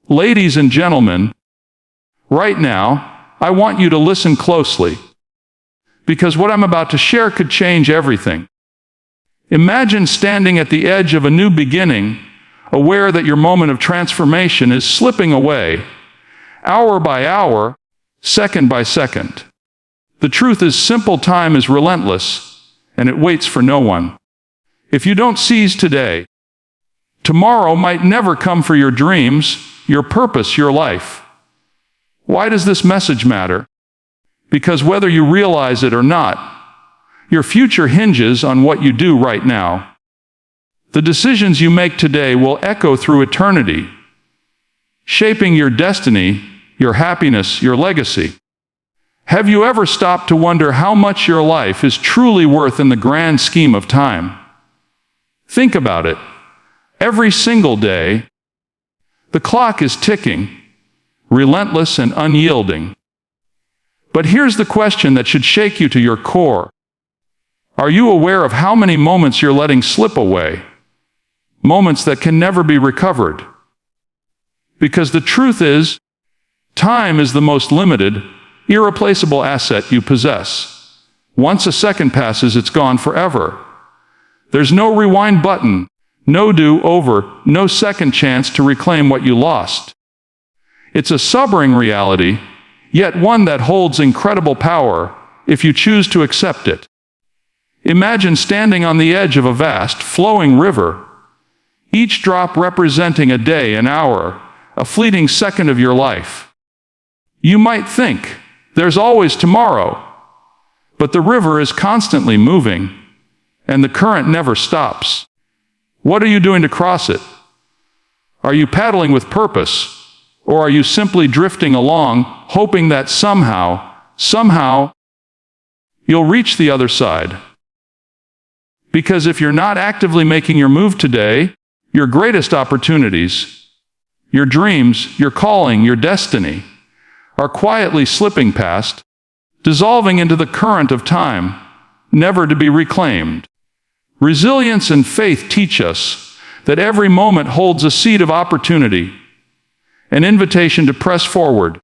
Ladies and gentlemen, right now, I want you to listen closely, because what I'm about to share could change everything. Imagine standing at the edge of a new beginning, aware that your moment of transformation is slipping away, hour by hour, second by second. The truth is, simple time is relentless, and it waits for no one. If you don't seize today, tomorrow might never come for your dreams, your purpose, your life. Why does this message matter? Because whether you realize it or not, your future hinges on what you do right now. The decisions you make today will echo through eternity, shaping your destiny, your happiness, your legacy. Have you ever stopped to wonder how much your life is truly worth in the grand scheme of time? Think about it. Every single day, the clock is ticking, relentless and unyielding. But here's the question that should shake you to your core. Are you aware of how many moments you're letting slip away? Moments that can never be recovered. Because the truth is, time is the most limited, irreplaceable asset you possess. Once a second passes, it's gone forever. There's no rewind button, no do-over, no second chance to reclaim what you lost. It's a sobering reality, yet one that holds incredible power if you choose to accept it. Imagine standing on the edge of a vast, flowing river, each drop representing a day, an hour, a fleeting second of your life. You might think, there's always tomorrow, but the river is constantly moving, and the current never stops. What are you doing to cross it? Are you paddling with purpose, or are you simply drifting along, hoping that somehow, you'll reach the other side? Because if you're not actively making your move today, your greatest opportunities, your dreams, your calling, your destiny, are quietly slipping past, dissolving into the current of time, never to be reclaimed. Resilience and faith teach us that every moment holds a seed of opportunity, an invitation to press forward,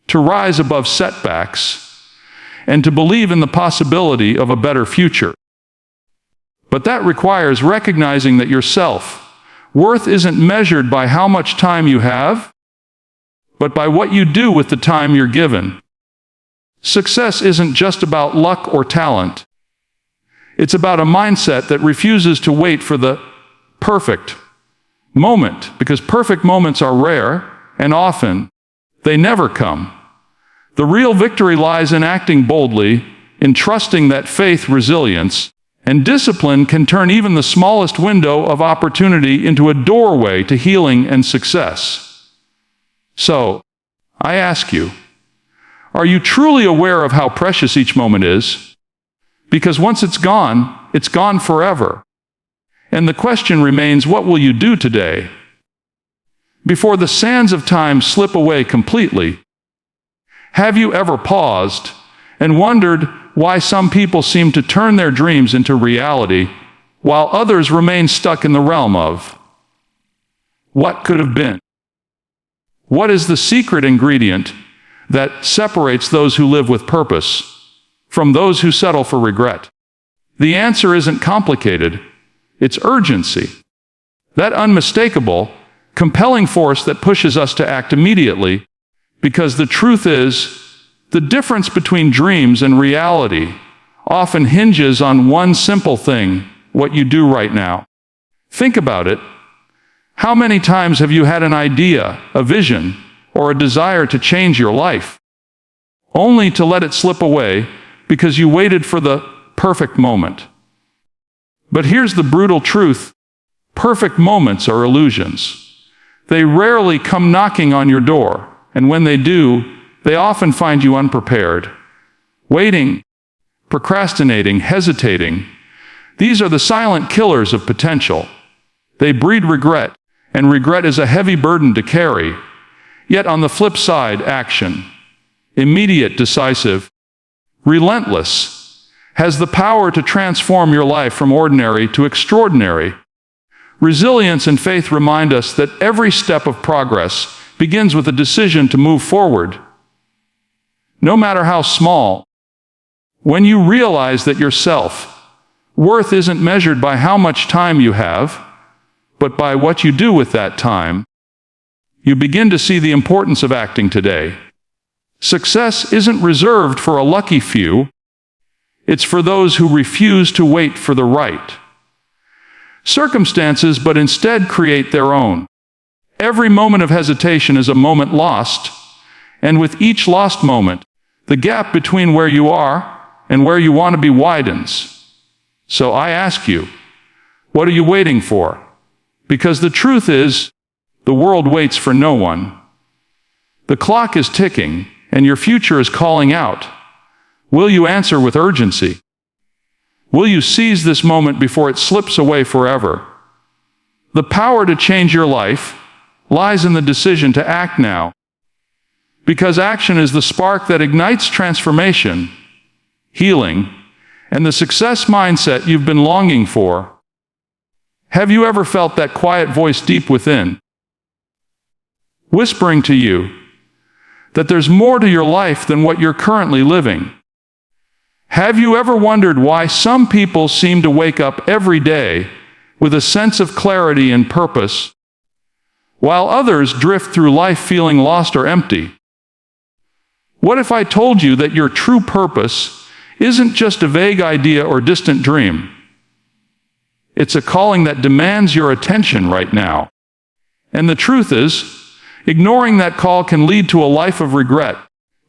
to rise above setbacks, and to believe in the possibility of a better future. But that requires recognizing that your self-worth isn't measured by how much time you have, but by what you do with the time you're given. Success isn't just about luck or talent. It's about a mindset that refuses to wait for the perfect moment, because perfect moments are rare, and often they never come. The real victory lies in acting boldly, in trusting that faith, resilience, and discipline can turn even the smallest window of opportunity into a doorway to healing and success. So, I ask you, are you truly aware of how precious each moment is? Because once it's gone forever. And the question remains, what will you do today? Before the sands of time slip away completely, have you ever paused and wondered why some people seem to turn their dreams into reality, while others remain stuck in the realm of what could have been? What is the secret ingredient that separates those who live with purpose from those who settle for regret? The answer isn't complicated. It's urgency. That unmistakable, compelling force that pushes us to act immediately, because the truth is, the difference between dreams and reality often hinges on one simple thing: what you do right now. Think about it. How many times have you had an idea, a vision, or a desire to change your life, only to let it slip away because you waited for the perfect moment? But here's the brutal truth. Perfect moments are illusions. They rarely come knocking on your door, and when they do, they often find you unprepared, waiting, procrastinating, hesitating. These are the silent killers of potential. They breed regret, and regret is a heavy burden to carry. Yet on the flip side, action, immediate, decisive, relentless, has the power to transform your life from ordinary to extraordinary. Resilience and faith remind us that every step of progress begins with a decision to move forward, no matter how small. When you realize that your self-worth isn't measured by how much time you have, but by what you do with that time, you begin to see the importance of acting today. Success isn't reserved for a lucky few. It's for those who refuse to wait for the right circumstances, but instead create their own. Every moment of hesitation is a moment lost, and with each lost moment, the gap between where you are and where you want to be widens. So I ask you, what are you waiting for? Because the truth is, the world waits for no one. The clock is ticking, and your future is calling out. Will you answer with urgency? Will you seize this moment before it slips away forever? The power to change your life lies in the decision to act now. Because action is the spark that ignites transformation, healing, and the success mindset you've been longing for. Have you ever felt that quiet voice deep within, whispering to you that there's more to your life than what you're currently living? Have you ever wondered why some people seem to wake up every day with a sense of clarity and purpose, while others drift through life feeling lost or empty? What if I told you that your true purpose isn't just a vague idea or distant dream? It's a calling that demands your attention right now. And the truth is, ignoring that call can lead to a life of regret,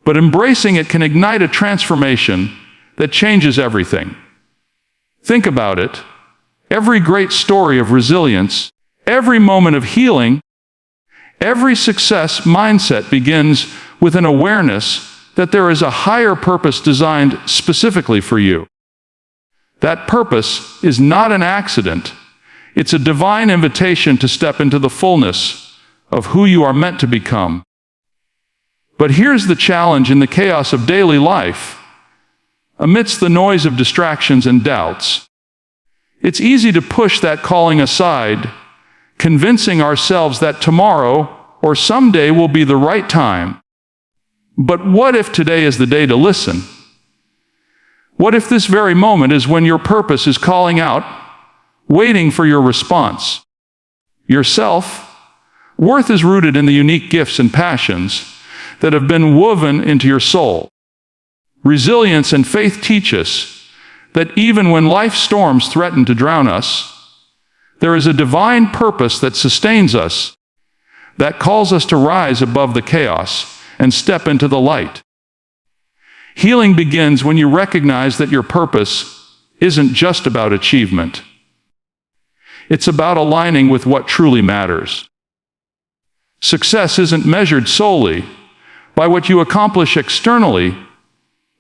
but embracing it can ignite a transformation that changes everything. Think about it. Every great story of resilience, every moment of healing, every success mindset begins with an awareness that there is a higher purpose designed specifically for you. That purpose is not an accident. It's a divine invitation to step into the fullness of who you are meant to become. But here's the challenge in the chaos of daily life. Amidst the noise of distractions and doubts, it's easy to push that calling aside, convincing ourselves that tomorrow or someday will be the right time. But what if today is the day to listen? What if this very moment is when your purpose is calling out, waiting for your response? Your self-worth is rooted in the unique gifts and passions that have been woven into your soul. Resilience and faith teach us that even when life's storms threaten to drown us, there is a divine purpose that sustains us, that calls us to rise above the chaos and step into the light. Healing begins when you recognize that your purpose isn't just about achievement. It's about aligning with what truly matters. Success isn't measured solely by what you accomplish externally,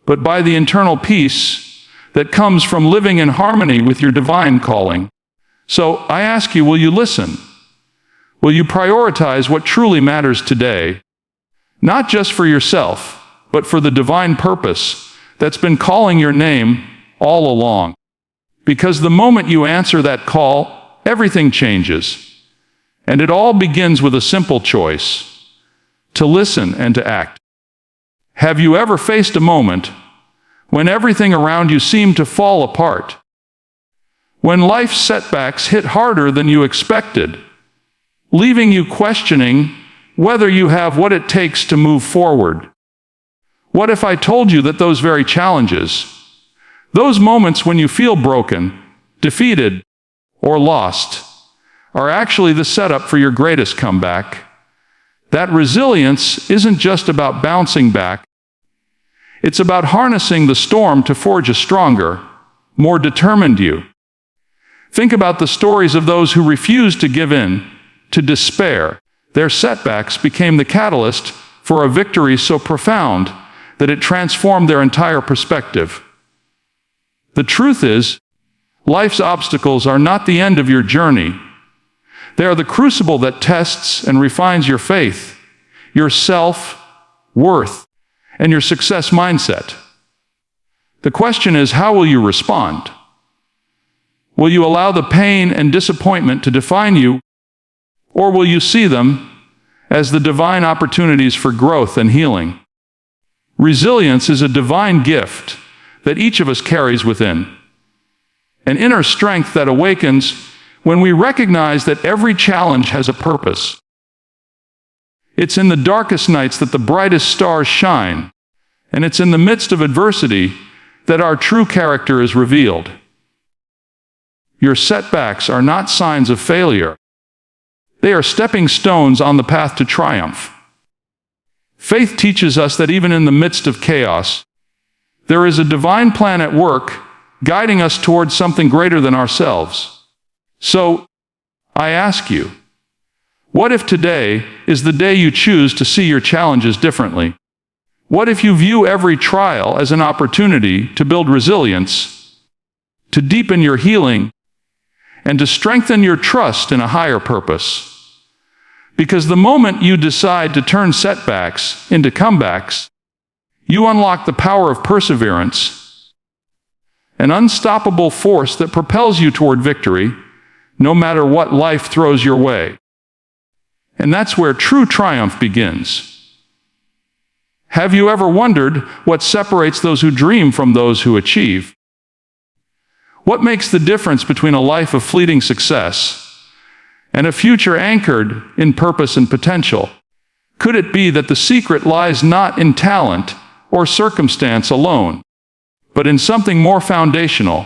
but by the internal peace that comes from living in harmony with your divine calling. So I ask you, will you listen? Will you prioritize what truly matters today? Not just for yourself, but for the divine purpose that's been calling your name all along. Because the moment you answer that call, everything changes. And it all begins with a simple choice: to listen and to act. Have you ever faced a moment when everything around you seemed to fall apart? When life's setbacks hit harder than you expected, leaving you questioning whether you have what it takes to move forward? What if I told you that those very challenges, those moments when you feel broken, defeated, or lost, are actually the setup for your greatest comeback? That resilience isn't just about bouncing back. It's about harnessing the storm to forge a stronger, more determined you. Think about the stories of those who refused to give in to despair. Their setbacks became the catalyst for a victory so profound that it transformed their entire perspective. The truth is, life's obstacles are not the end of your journey. They are the crucible that tests and refines your faith, your self-worth, and your success mindset. The question is, how will you respond? Will you allow the pain and disappointment to define you, or will you see them as the divine opportunities for growth and healing. Resilience is a divine gift that each of us carries within, an inner strength that awakens when we recognize that every challenge has a purpose. It's in the darkest nights that the brightest stars shine, and it's in the midst of adversity that our true character is revealed. Your setbacks are not signs of failure. They are stepping stones on the path to triumph. Faith teaches us that even in the midst of chaos, there is a divine plan at work, guiding us towards something greater than ourselves. So, I ask you, what if today is the day you choose to see your challenges differently? What if you view every trial as an opportunity to build resilience, to deepen your healing, and to strengthen your trust in a higher purpose? Because the moment you decide to turn setbacks into comebacks, you unlock the power of perseverance, an unstoppable force that propels you toward victory, no matter what life throws your way. And that's where true triumph begins. Have you ever wondered what separates those who dream from those who achieve? What makes the difference between a life of fleeting success and a future anchored in purpose and potential? Could it be that the secret lies not in talent or circumstance alone, but in something more foundational,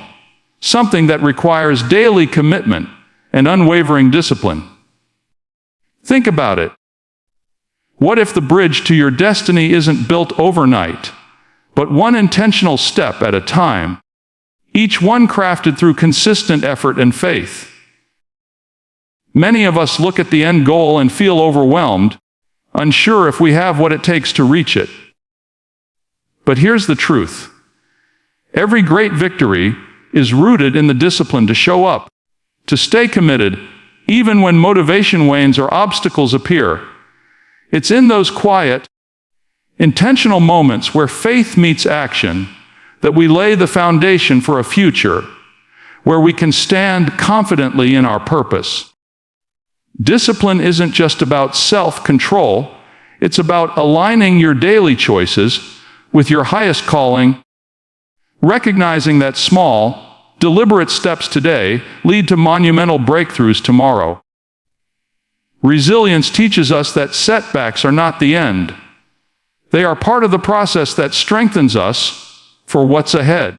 something that requires daily commitment and unwavering discipline? Think about it. What if the bridge to your destiny isn't built overnight, but one intentional step at a time, each one crafted through consistent effort and faith? Many of us look at the end goal and feel overwhelmed, unsure if we have what it takes to reach it. But here's the truth. Every great victory is rooted in the discipline to show up, to stay committed, even when motivation wanes or obstacles appear. It's in those quiet, intentional moments where faith meets action that we lay the foundation for a future where we can stand confidently in our purpose. Discipline isn't just about self-control, it's about aligning your daily choices with your highest calling, recognizing that small, deliberate steps today lead to monumental breakthroughs tomorrow. Resilience teaches us that setbacks are not the end. They are part of the process that strengthens us for what's ahead.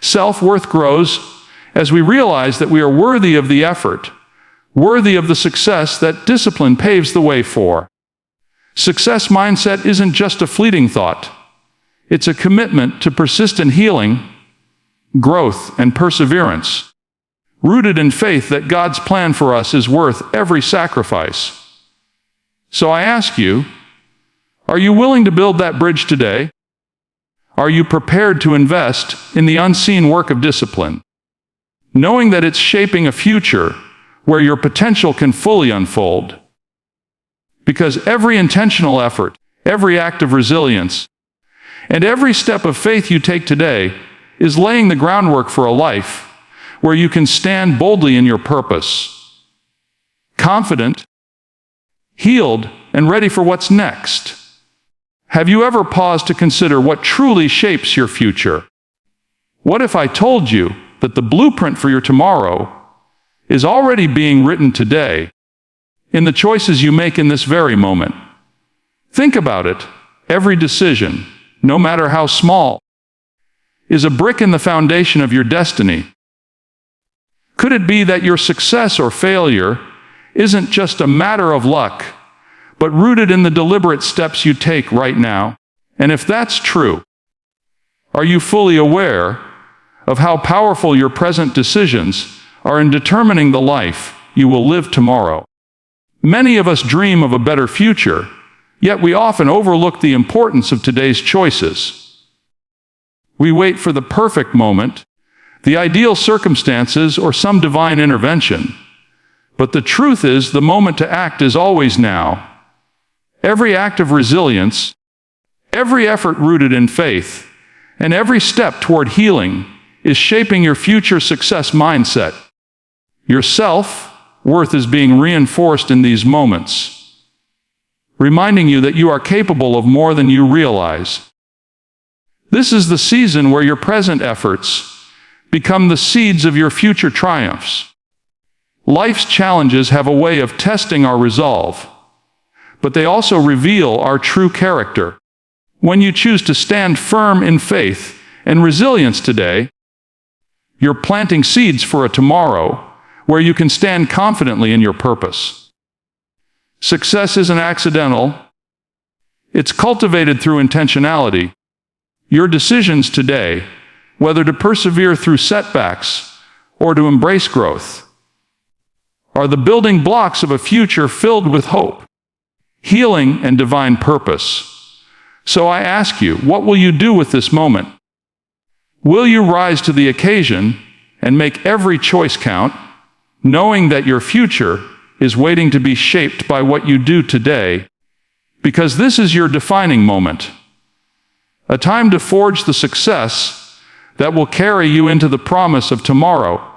Self-worth grows as we realize that we are worthy of the effort, worthy of the success that discipline paves the way for. Success mindset isn't just a fleeting thought. It's a commitment to persistent healing, growth, and perseverance, rooted in faith that God's plan for us is worth every sacrifice. So I ask you, are you willing to build that bridge today? Are you prepared to invest in the unseen work of discipline, knowing that it's shaping a future where your potential can fully unfold? Because every intentional effort, every act of resilience, and every step of faith you take today is laying the groundwork for a life where you can stand boldly in your purpose, confident, healed, and ready for what's next. Have you ever paused to consider what truly shapes your future? What if I told you that the blueprint for your tomorrow is already being written today, in the choices you make in this very moment? Think about it. Every decision, no matter how small, is a brick in the foundation of your destiny. Could it be that your success or failure isn't just a matter of luck, but rooted in the deliberate steps you take right now? And if that's true, are you fully aware of how powerful your present decisions are in determining the life you will live tomorrow? Many of us dream of a better future, yet we often overlook the importance of today's choices. We wait for the perfect moment, the ideal circumstances, or some divine intervention. But the truth is, the moment to act is always now. Every act of resilience, every effort rooted in faith, and every step toward healing is shaping your future success mindset. Your self-worth is being reinforced in these moments. reminding you that you are capable of more than you realize. This is the season where your present efforts become the seeds of your future triumphs. Life's challenges have a way of testing our resolve, but they also reveal our true character. When you choose to stand firm in faith and resilience today, you're planting seeds for a tomorrow where you can stand confidently in your purpose. Success isn't accidental. It's cultivated through intentionality. Your decisions today, whether to persevere through setbacks or to embrace growth, are the building blocks of a future filled with hope, healing, and divine purpose. So I ask you, what will you do with this moment? Will you rise to the occasion and make every choice count, knowing that your future is waiting to be shaped by what you do today? Because this is your defining moment, a time to forge the success that will carry you into the promise of tomorrow.